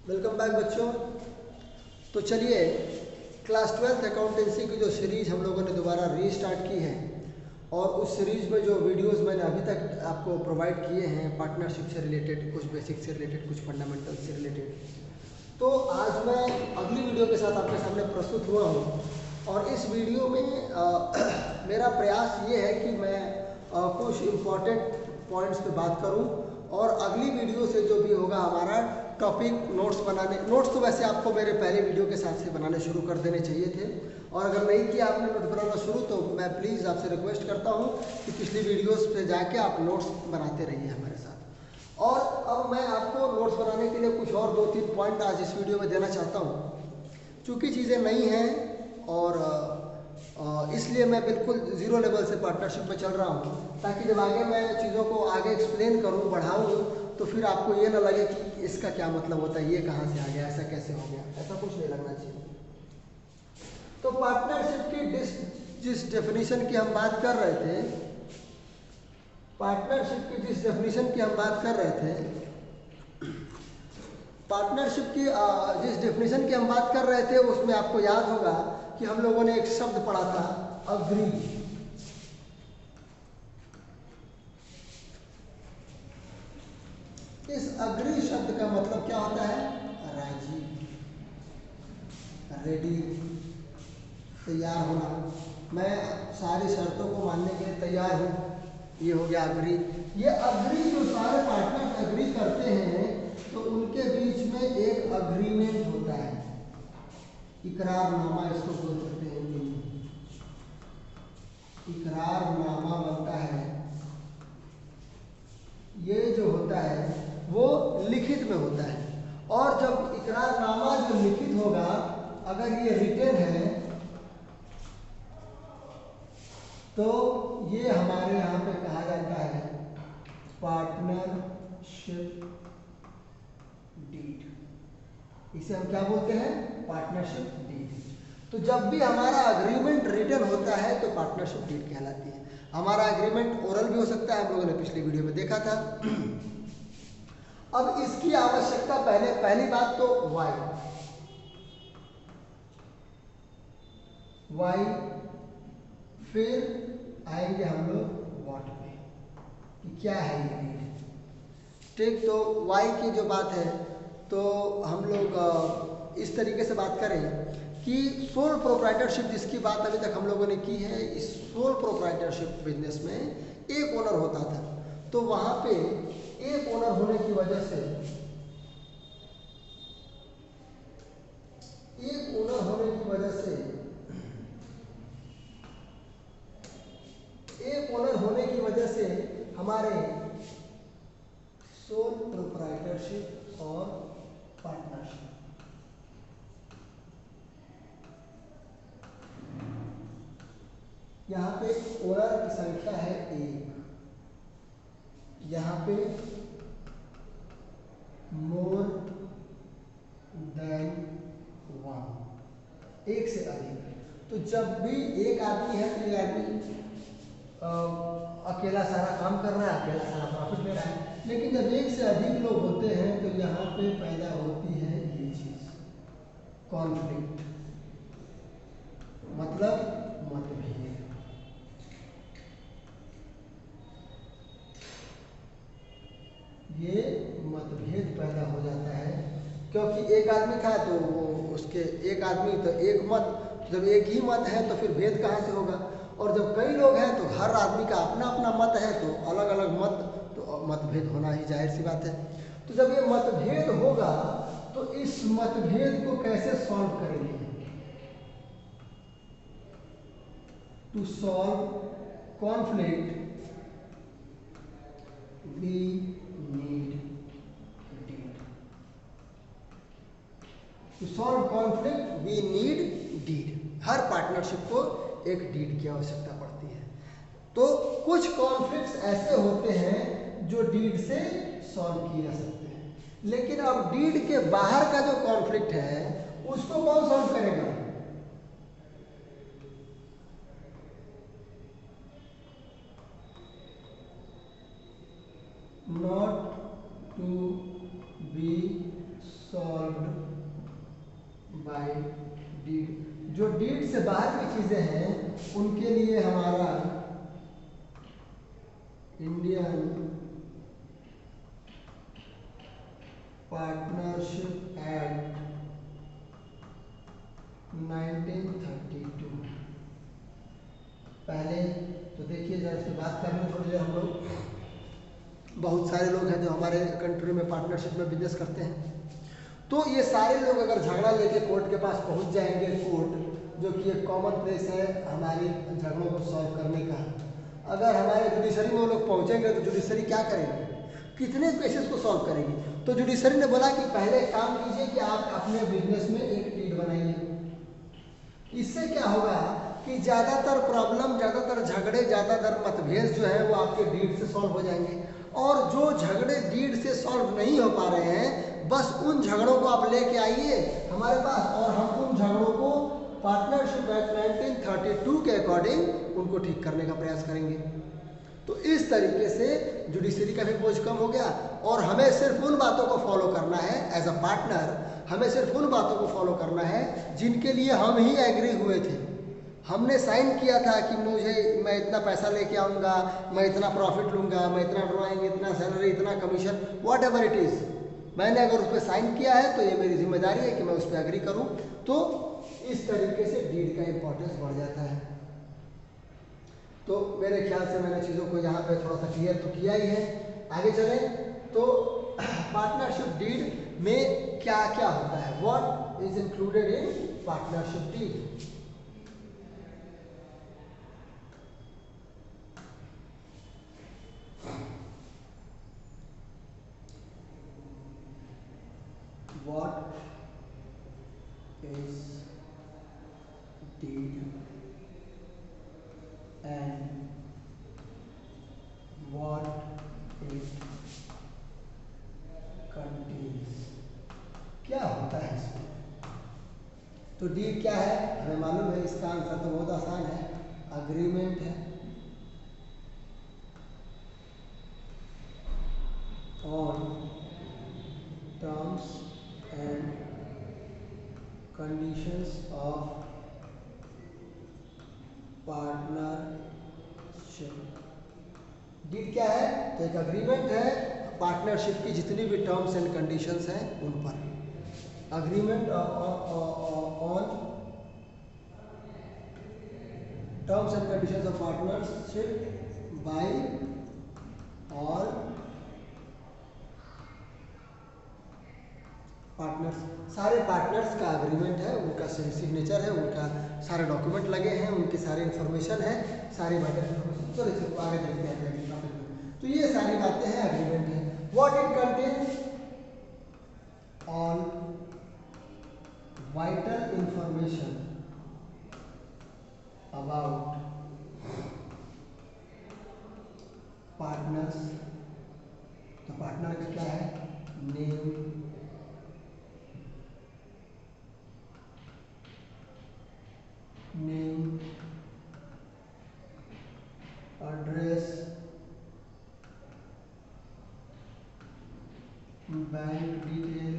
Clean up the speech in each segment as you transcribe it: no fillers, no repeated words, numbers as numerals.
Welcome back बच्चों। तो चलिए क्लास 12th अकाउंटेंसी की जो सीरीज़ हम लोगों ने दोबारा रीस्टार्ट की है और उस सीरीज़ में जो वीडियोस मैंने अभी तक आपको प्रोवाइड किए हैं पार्टनरशिप से रिलेटेड, कुछ बेसिक से रिलेटेड, कुछ फंडामेंटल से रिलेटेड, तो आज मैं अगली वीडियो के साथ आपके सामने प्रस्तुत हुआ हूँ। और इस वीडियो में मेरा प्रयास ये है कि मैं कुछ इम्पॉर्टेंट पॉइंट्स पे बात करूँ और अगली वीडियो से जो भी होगा हमारा टॉपिक नोट्स तो वैसे आपको मेरे पहले वीडियो के साथ से बनाने शुरू कर देने चाहिए थे, और अगर नहीं किया आपने नोट्स बनाना शुरू तो मैं प्लीज़ आपसे रिक्वेस्ट करता हूँ कि पिछली वीडियोस पे जाके आप नोट्स बनाते रहिए हमारे साथ। और अब मैं आपको नोट्स बनाने के लिए कुछ और 2-3 पॉइंट आज इस वीडियो में देना चाहता हूँ। चूँकि चीज़ें नई हैं और इसलिए मैं बिल्कुल ज़ीरो लेवल से पार्टनरशिप में चल रहा हूँ, ताकि जब आगे मैं चीज़ों को आगे एक्सप्लेन करूँ, बढ़ाऊँ, तो फिर आपको ये ना लगे कि इसका क्या मतलब होता है, ये कहाँ से आ गया, ऐसा कैसे हो गया, ऐसा कुछ नहीं लगना चाहिए। तो पार्टनरशिप की जिस डेफिनेशन की हम बात कर रहे थे, पार्टनरशिप की जिस डेफिनेशन की हम बात कर रहे थे, पार्टनरशिप की जिस डेफिनेशन की हम बात कर रहे थे उसमें आपको याद होगा कि हम लोगों ने एक शब्द पढ़ा था, अग्री। इस अग्री शब्द का मतलब क्या होता है? राजी, रेडी, तैयार होना, मैं सारी शर्तों को मानने के लिए तैयार हूँ, ये हो गया अग्री। ये अग्री जो सारे पार्टनर अग्री करते हैं तो उनके बीच में एक अग्रीमेंट होता है, इकरारनामा इसको बोल सकते हैं हिंदी में। इकरारनामा बनता है, ये जो होता है वो लिखित में होता है। और जब इकरारनामा जो लिखित होगा, अगर ये रिटेन है तो ये हमारे यहाँ पे कहा जाता है पार्टनरशिप डीड। इसे हम क्या बोलते हैं? Partnership deed. तो जब भी हमारा अग्रीमेंट रिटन होता है तो पार्टनरशिप डीड कहलाती है। हमारा अग्रीमेंट ओरल भी हो सकता है, हम लोगों ने पिछली वीडियो में देखा था। अब इसकी आवश्यकता पहली बात तो वाई, फिर आएंगे हम लोग व्हाट पे, कि क्या है ये डीड। ठीक, तो वाई की जो बात है तो हम लोग इस तरीके से बात करें कि सोल प्रोप्राइटरशिप जिसकी बात अभी तक हम लोगों ने की है, इस सोल प्रोप्राइटरशिप बिजनेस में एक ओनर होता था। तो वहां पे एक ओनर होने की वजह से, एक ओनर होने की वजह से, एक ओनर होने की वजह से हमारे सोल प्रोप्राइटरशिप और पार्टनरशिप, यहाँ पे ओनर की संख्या है 1, यहाँ पे मोर देन 1, एक से अधिक। तो जब भी एक आदमी है तो ये आदमी अकेला सारा काम कर रहा है, अकेला सारा प्रॉफिट ले रहा है। लेकिन जब एक से अधिक लोग होते हैं तो यहाँ पे पैदा होती है ये चीज, कॉन्फ्लिक्ट, मतलब मतभेद। ये मतभेद पैदा हो जाता है, क्योंकि एक आदमी था तो वो उसके एक आदमी तो एक मत, जब एक ही मत है तो फिर भेद कहाँ से होगा? और जब कई लोग हैं तो हर आदमी का अपना अपना मत है, तो अलग अलग मत, तो मतभेद होना ही जाहिर सी बात है। तो जब ये मतभेद होगा तो इस मतभेद को कैसे सॉल्व करेंगे? To solve conflict we need deed. To solve conflict we need deed. हर पार्टनरशिप को एक डीड की आवश्यकता पड़ती है। तो कुछ कॉन्फ्लिक्ट्स ऐसे होते हैं जो डीड से सॉल्व किए जा सकते हैं, लेकिन अब डीड के बाहर का जो कॉन्फ्लिक्ट है उसको कौन सॉल्व करेगा? Not to be solved by deed. जो डीड से बाहर की चीजें हैं उनके लिए हमारा इंडियन पार्टनरशिप एक्ट 1932। पहले तो देखिए जरा इसकी बात कर लें थोड़ी देर हम लोग। बहुत सारे लोग हैं जो हमारे कंट्री में पार्टनरशिप में बिजनेस करते हैं। तो ये सारे लोग अगर झगड़ा लेके कोर्ट के पास पहुंच जाएंगे, कोर्ट जो कि एक कॉमन प्लेस है हमारे झगड़ों को सॉल्व करने का, अगर हमारे जुडिशरी में वो लोग पहुंचेंगे तो जुडिशरी क्या करेगी, कितने केसेस को सॉल्व करेगी। तो जुडिशरी ने बोला कि पहले काम कीजिए कि आप अपने बिजनेस में एक डीड बनाइए। इससे क्या होगा कि ज़्यादातर प्रॉब्लम, ज़्यादातर झगड़े, ज़्यादातर मतभेद जो है वो आपके डीड से सॉल्व हो जाएंगे। और जो झगड़े डीड से सॉल्व नहीं हो पा रहे हैं, बस उन झगड़ों को आप लेके आइए हमारे पास और हम उन झगड़ों को पार्टनरशिप एक्ट 1932 के अकॉर्डिंग उनको ठीक करने का प्रयास करेंगे। तो इस तरीके से जुडिशरी का भी बोझ कम हो गया और हमें सिर्फ उन बातों को फॉलो करना है एज अ पार्टनर, हमें सिर्फ उन बातों को फॉलो करना है जिनके लिए हम ही एग्री हुए थे। हमने साइन किया था कि मैं इतना पैसा लेके आऊँगा, मैं इतना प्रॉफिट लूँगा, मैं इतना ड्राइंग, इतना सैलरी, इतना commission, what ever it is, मैंने अगर उस पर साइन किया है तो ये मेरी जिम्मेदारी है कि मैं उस पर एग्री करूँ। तो इस तरीके से डीड का इम्पोर्टेंस बढ़ जाता है। तो मेरे ख्याल से मैंने चीज़ों को यहाँ पे थोड़ा सा क्लियर तो किया ही है। आगे चलें तो पार्टनरशिप डीड में क्या क्या होता है, what is included in partnership deed. What is deed and what it contains, क्या होता है इसमें। तो डीड क्या है हमें मालूम है, इसका आंसर तो बहुत आसान है, अग्रीमेंट है on terms and conditions of partnership. Deed क्या है, तो एक अग्रीमेंट है पार्टनरशिप की जितनी भी टर्म्स एंड कंडीशंस हैं उन पर। Agreement on terms and conditions of partnership by all partners. सारे पार्टनर्स का अग्रीमेंट है, उनका सिग्नेचर है, उनका सारे डॉक्यूमेंट लगे हैं, उनकी सारी इन्फॉर्मेशन है, सारी बातें। चलो चलो आगे देखते हैं टॉपिक में। तो ये सारी बातें हैं, अग्रीमेंट है। What it contains, on vital information about partners. तो पार्टनर का क्या है, name, address, bank detail,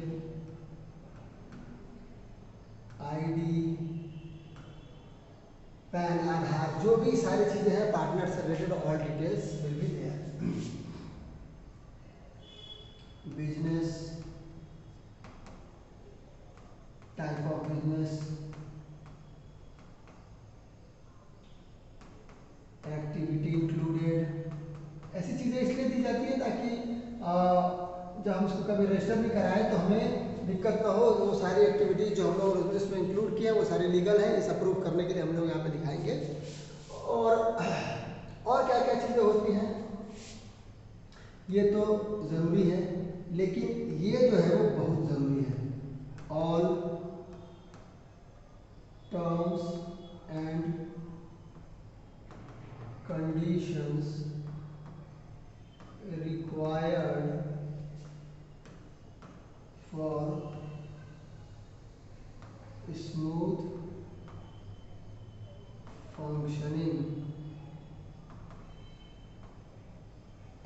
ID, PAN, Aadhaar, जो भी सारी चीजें हैं पार्टनर से related, all details will be there. Business, type of business, activity included, ऐसी चीज़ें इसलिए दी जाती है ताकि जब हम इसको कभी रजिस्टर भी कराएं तो हमें दिक्कत ना हो। वो सारी एक्टिविटीज जो हम लोग इसमें इंक्लूड किए हैं वो सारे लीगल हैं, इस अप्रूव करने के लिए हम लोग यहाँ पे दिखाएंगे। और क्या क्या चीज़ें होती हैं ये तो ज़रूरी है, लेकिन ये जो है वो बहुत ज़रूरी है। All terms and conditions required for smooth functioning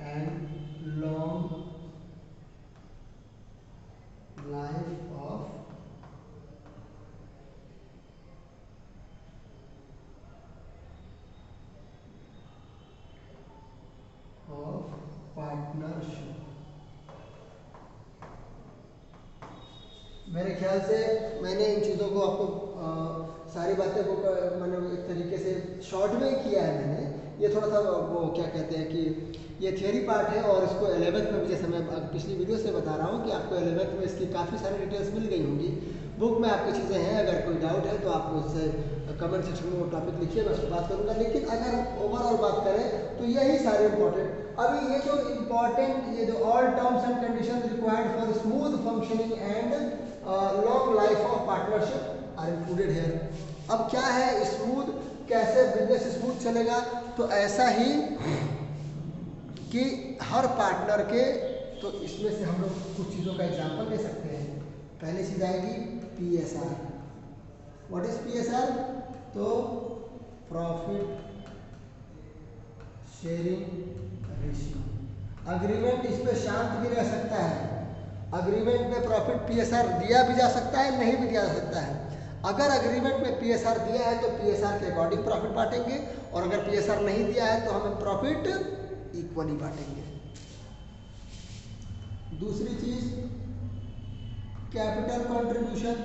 and long life of मेरे ख्याल से मैंने इन चीज़ों को आपको सारी बातें को मैंने एक तरीके से शॉर्ट में ही किया है मैंने। ये थोड़ा सा वो क्या कहते हैं कि ये थियरी पार्ट है, और इसको 11th में, जैसे मैं पिछली वीडियो से बता रहा हूँ कि आपको 11th में इसकी काफ़ी सारी डिटेल्स मिल गई होंगी। बुक में आपकी चीज़ें हैं, अगर कोई डाउट है तो आप उससे कमेंट सेक्शन में वो टॉपिक लिखिए, मैं उसको बात करूँगा। लेकिन अगर ओवरऑल बात करें तो यही सारे इंपॉर्टेंट, अभी ये जो इम्पॉर्टेंट, ये जो all terms and condition required for smooth functioning and long life of partnership are included here. अब क्या है स्मूथ, कैसे बिजनेस स्मूथ चलेगा, तो ऐसा ही कि हर पार्टनर के, तो इसमें से हम लोग कुछ चीज़ों का एग्जांपल ले सकते हैं। पहली चीज़ आएगी PSR। What is PSR? तो प्रॉफिट शेयरिंग रेशियो। अग्रीमेंट इस पे शांत भी रह सकता है, अग्रीमेंट में प्रॉफिट PSR दिया भी जा सकता है, नहीं भी दिया जा सकता है। अगर अग्रीमेंट में PSR दिया है तो PSR के अकॉर्डिंग प्रॉफिट बांटेंगे, और अगर PSR नहीं दिया है तो हम प्रॉफिट इक्वली बांटेंगे। दूसरी चीज कैपिटल कंट्रीब्यूशन,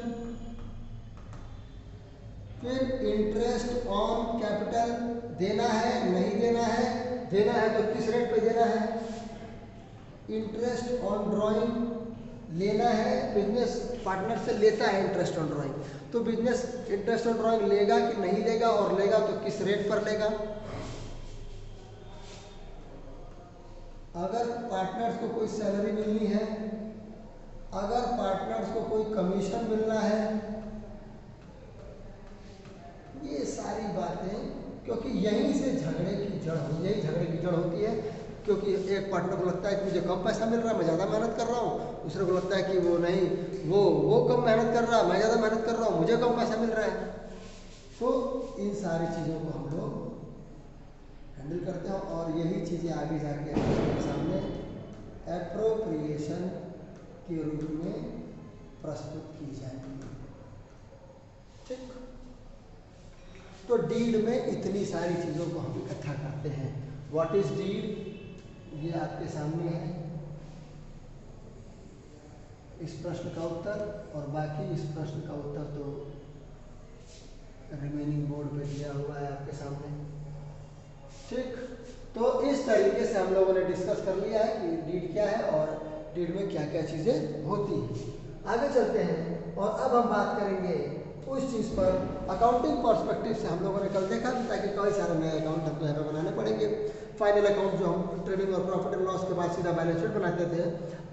फिर इंटरेस्ट ऑन कैपिटल देना है नहीं देना है, देना है तो किस रेट पे देना है। इंटरेस्ट ऑन ड्राइंग लेना है, बिजनेस पार्टनर से लेता है इंटरेस्ट ऑन ड्राइंग, तो बिजनेस इंटरेस्ट ऑन ड्राइंग लेगा कि नहीं लेगा, और लेगा तो किस रेट पर लेगा। अगर पार्टनर्स को कोई सैलरी मिलनी है, अगर पार्टनर्स को कोई कमीशन मिलना है, ये सारी बातें, क्योंकि यहीं से झगड़े की जड़ हो, यही झगड़े की जड़ होती है। क्योंकि एक पार्टनर को लगता है कि मुझे कम पैसा मिल रहा है, मैं ज़्यादा मेहनत कर रहा हूँ, दूसरे को लगता है कि वो नहीं, वो कम मेहनत कर रहा है, मैं ज़्यादा मेहनत कर रहा हूँ, मुझे कम पैसा मिल रहा है। तो इन सारी चीज़ों को हम लोग हैंडल करते हैं, और यही चीज़ें आगे जाके हमारे सामने एप्रोप्रिएशन के रूप में प्रस्तुत की जाएगी। ठीक, तो डीड में इतनी सारी चीज़ों को हम इकट्ठा करते हैं। व्हाट इज डीड, ये आपके सामने है इस प्रश्न का उत्तर, और बाकी इस प्रश्न का उत्तर तो रिमेनिंग बोर्ड पे दिया हुआ है आपके सामने। ठीक, तो इस तरीके से हम लोगों ने डिस्कस कर लिया है कि डीड क्या है और डीड में क्या क्या चीज़ें होती हैं। आगे चलते हैं, और अब हम बात करेंगे उस चीज़ पर अकाउंटिंग पर्सपेक्टिव से। हम लोगों ने कल देखा था कि कई सारे नए अकाउंट हमको यहाँ पर बनाने पड़ेंगे। फाइनल अकाउंट जो हम ट्रेडिंग और प्रॉफिट एंड लॉस के बाद सीधा बैलेंस शीट बनाते थे,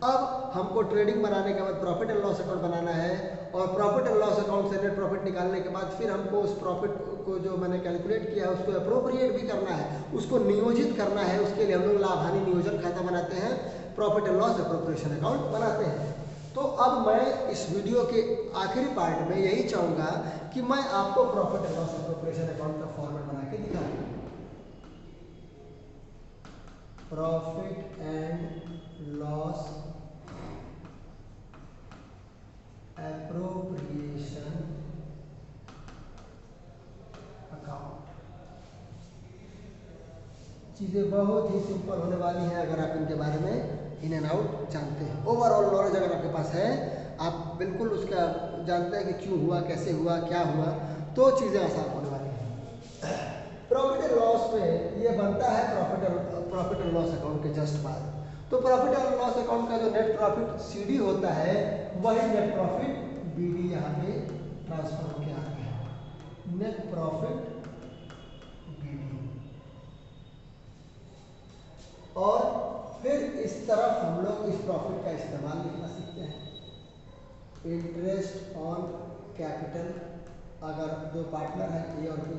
अब हमको ट्रेडिंग बनाने के बाद प्रॉफिट एंड लॉस अकाउंट बनाना है, और प्रॉफिट एंड लॉस अकाउंट से नेट प्रॉफिट निकालने के बाद फिर हमको उस प्रॉफिट को जो मैंने कैलकुलेट किया है उसको अप्रोप्रिएट भी करना है, उसको नियोजित करना है। उसके लिए हम लोग लाभ हानि नियोजन खाता बनाते हैं, profit and loss appropriation account बनाते हैं। तो अब मैं इस वीडियो के आखिरी पार्ट में यही चाहूँगा कि मैं आपको profit and loss appropriation account का फॉर्मेट बना के दिखा दूँ। Profit and loss appropriation account. चीज़ें बहुत ही सिंपल होने वाली हैं अगर आप इनके बारे में इन एंड आउट जानते हैं। ओवरऑल नॉलेज अगर आपके पास है, आप बिल्कुल उसका जानते हैं कि क्यों हुआ, कैसे हुआ, क्या हुआ, तो चीज़ें आसान होने वाली हैं। प्रॉफिट एंड लॉस में ये बनता है प्रॉफिट एंड लॉस अकाउंट के जस्ट बाद। तो प्रॉफिट एंड लॉस अकाउंट का जो नेट प्रॉफिट CD होता है, वही नेट प्रॉफिट BD यहाँ पे ट्रांसफर होकर आता है। नेट प्रॉफिट BD, और फिर इस तरफ हम लोग इस प्रॉफिट का इस्तेमाल लिखना सीखते हैं। इंटरेस्ट ऑन कैपिटल, अगर दो पार्टनर हैं A और B,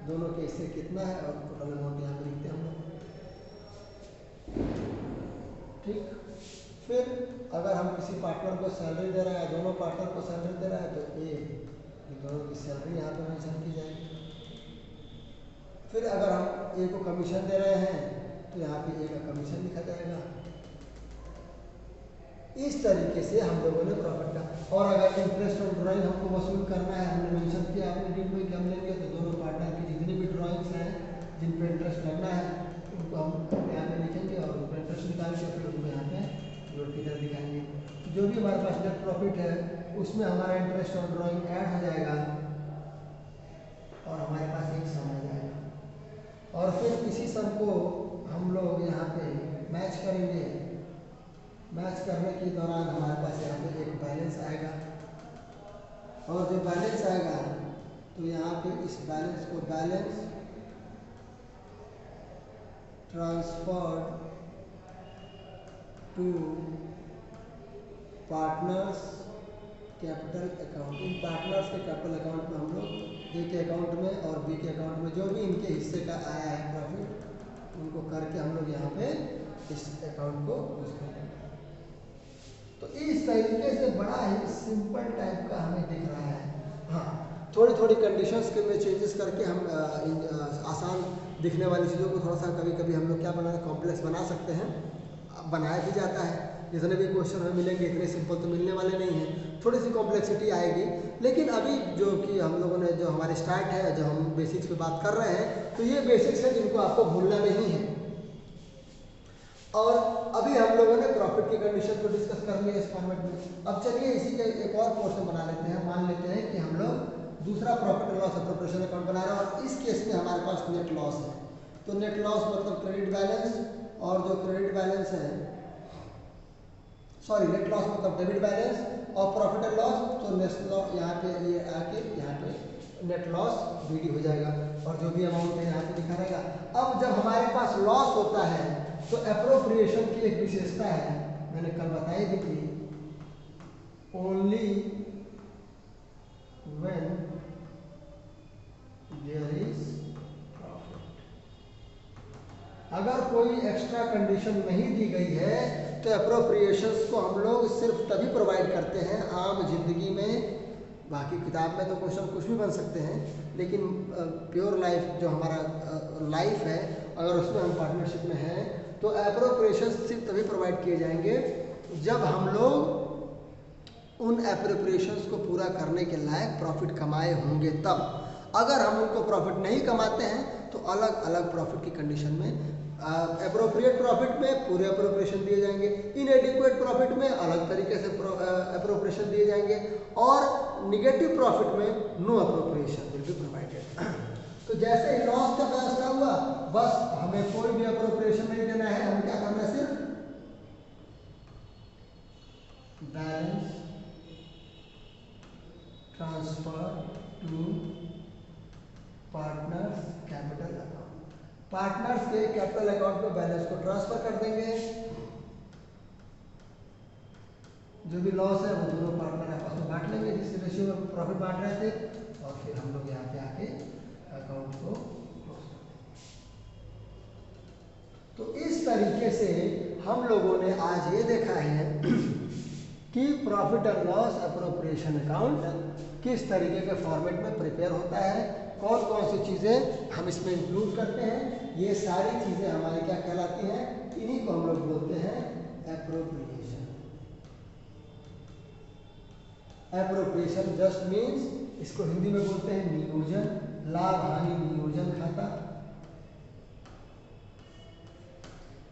दोनों के हिस्से कितना है और टोटल अमाउंट यहाँ पे लिखते हैं हम लोग। ठीक, फिर अगर हम किसी पार्टनर को सैलरी दे रहे हैं, दोनों पार्टनर को सैलरी दे रहे हैं, तो दोनों की सैलरी यहाँ पे मेंशन की जाएगी। फिर अगर हम A को कमीशन दे रहे हैं तो यहाँ पे A का कमीशन लिखा जाएगा। इस तरीके से हम लोगों ने प्रॉफिट का, और अगर इंटरेस्ट ऑन ड्राइंग हमको वसूल करना है, हमने मेंशन किया अपने डीड में कि हम लेंगे, तो दोनों पार्टनर की जितनी भी ड्राइंग्स हैं जिन पे इंटरेस्ट लगना है उनको हम यहाँ पे लिखेंगे, और उन पर इंटरेस्ट निकाल के फिर उनको यहाँ पे जोड़ के दिखाएंगे। जो भी हमारे पास नेट प्रॉफिट है उसमें हमारा इंटरेस्ट ऑन ड्राइंग ऐड हो जाएगा और हमारे पास एक सम आ जाएगा। और फिर इसी सम को हम लोग यहाँ पे मैच करेंगे। मैच करने के दौरान हमारे पास यहाँ पे एक बैलेंस आएगा और जो बैलेंस आएगा तो यहाँ पे इस बैलेंस को balance transfer to partners capital account. इन पार्टनर्स के कैपिटल अकाउंट में हम लोग ए के अकाउंट में और बी के अकाउंट में जो भी इनके हिस्से का आया है प्रॉफिट उनको करके हम लोग यहाँ पे इस अकाउंट को यूज करेंगे। तो इस तरीके से बड़ा ही सिंपल टाइप का हमें दिख रहा है। हाँ, थोड़ी थोड़ी कंडीशंस के में चेंजेस करके हम आसान दिखने वाली चीज़ों को थोड़ा सा कभी कभी हम लोग क्या बनाना कॉम्प्लेक्स बना सकते हैं, बनाया भी जाता है। जितने भी क्वेश्चन हमें मिलेंगे इतने सिंपल तो मिलने वाले नहीं हैं, थोड़ी सी कॉम्प्लेक्सिटी आएगी। लेकिन अभी जो कि हम लोगों ने जो हमारे स्टार्ट है, जो हम बेसिक्स पे बात कर रहे हैं, तो ये बेसिक्स है जिनको आपको भूलना नहीं है। और अभी हम लोगों ने प्रॉफिट की कंडीशन को डिस्कस कर लिया इस फॉर्मेट में। अब चलिए इसी के एक और पोर्शन बना लेते हैं। मान लेते हैं कि हम लोग दूसरा profit and loss appropriation account बना रहे हैं और इस केस में हमारे पास नेट लॉस है। तो नेट लॉस मतलब क्रेडिट बैलेंस, और जो क्रेडिट बैलेंस है नेट लॉस मतलब डेबिट बैलेंस और प्रॉफिट एंड लॉस, तो नेट लॉस यहाँ पे ये आके यहाँ पे नेट लॉस बीडी हो जाएगा और जो भी अमाउंट है यहाँ पे दिखा रहेगा। अब जब हमारे पास लॉस होता है तो एप्रोप्रिएशन की एक विशेषता है, मैंने कल बताई भी थी, only when there is profit. अगर कोई एक्स्ट्रा कंडीशन नहीं दी गई है तो एप्रोप्रिएशंस को हम लोग सिर्फ तभी प्रोवाइड करते हैं आम जिंदगी में। बाकी किताब में तो क्वेश्चन कुछ भी बन सकते हैं, लेकिन प्योर लाइफ जो हमारा लाइफ है, अगर उसमें हम पार्टनरशिप में हैं तो एप्रोप्रिएशंस सिर्फ तभी प्रोवाइड किए जाएंगे जब हम लोग उन एप्रोप्रिएशंस को पूरा करने के लायक प्रॉफिट कमाए होंगे तब। अगर हम उनको प्रॉफिट नहीं कमाते हैं तो अलग अलग प्रॉफिट की कंडीशन में एप्रोप्रिएट प्रॉफिट में पूरे एप्रोप्रिएशन दिए जाएंगे, इनएडिक्वेट प्रॉफिट में अलग तरीके से एप्रोप्रिएशन दिए जाएंगे और निगेटिव प्रॉफिट में no appropriation will be provided. तो जैसे ही लॉस का फैसला हुआ, बस हमें कोई भी एप्रोप्रिएशन नहीं देना है, हमें क्या करना है, सिर्फ balance transfer to partners capital account. Partners के कैपिटल अकाउंट में बैलेंस को ट्रांसफर कर देंगे। जो भी लॉस है वो दोनों पार्टनर आपस में बांट लेंगे जिस रेशियो में प्रॉफिट बांट रहे थे, और फिर हम लोग यहाँ पे आके अकाउंट को क्लोज कर देंगे। तो इस तरीके से हम लोगों ने आज ये देखा है कि profit and loss appropriation account किस तरीके के फॉर्मेट में प्रिपेयर होता है, कौन कौन सी चीज़ें हम इसमें इंक्लूड करते हैं। ये सारी चीज़ें हमारी क्या कहलाती हैं, इन्हीं को हम लोग बोलते हैं एप्रोप्रिएशन। एप्रोप्रिएशन जस्ट मीन्स, इसको हिंदी में बोलते हैं नियोजन, लाभ हानि नियोजन खाता।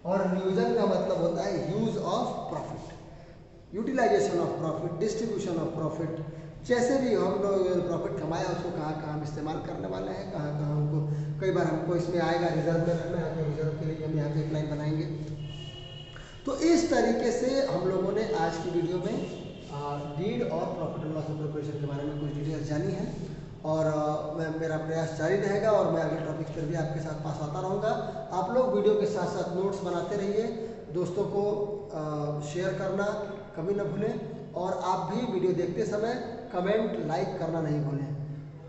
और नियोजन का मतलब होता है use of profit, utilization of profit, distribution of profit. जैसे भी हम लोग प्रॉफिट कमाया उसको कहाँ कहाँ हम इस्तेमाल करने वाले हैं, कहाँ कहाँ हमको, कई बार हमको इसमें आएगा रिजर्व में रखना है तो रिजर्व के लिए हम यहाँ पे एक लाइन बनाएंगे। तो इस तरीके से हम लोगों ने आज की वीडियो में डीड और प्रॉफिट एंड लॉस एप्रोप्रिएशन के बारे में कुछ डिटेल्स जानी है और मेरा प्रयास जारी रहेगा और मैं अगले टॉपिक पर भी आपके साथ पास आता रहूँगा। आप लोग वीडियो के साथ साथ नोट्स बनाते रहिए, दोस्तों को शेयर करना कभी ना भूलें और आप भी वीडियो देखते समय कमेंट लाइक करना नहीं भूलें।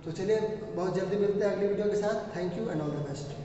तो चलिए बहुत जल्दी मिलते हैं अगली वीडियो के साथ। Thank you and all the best.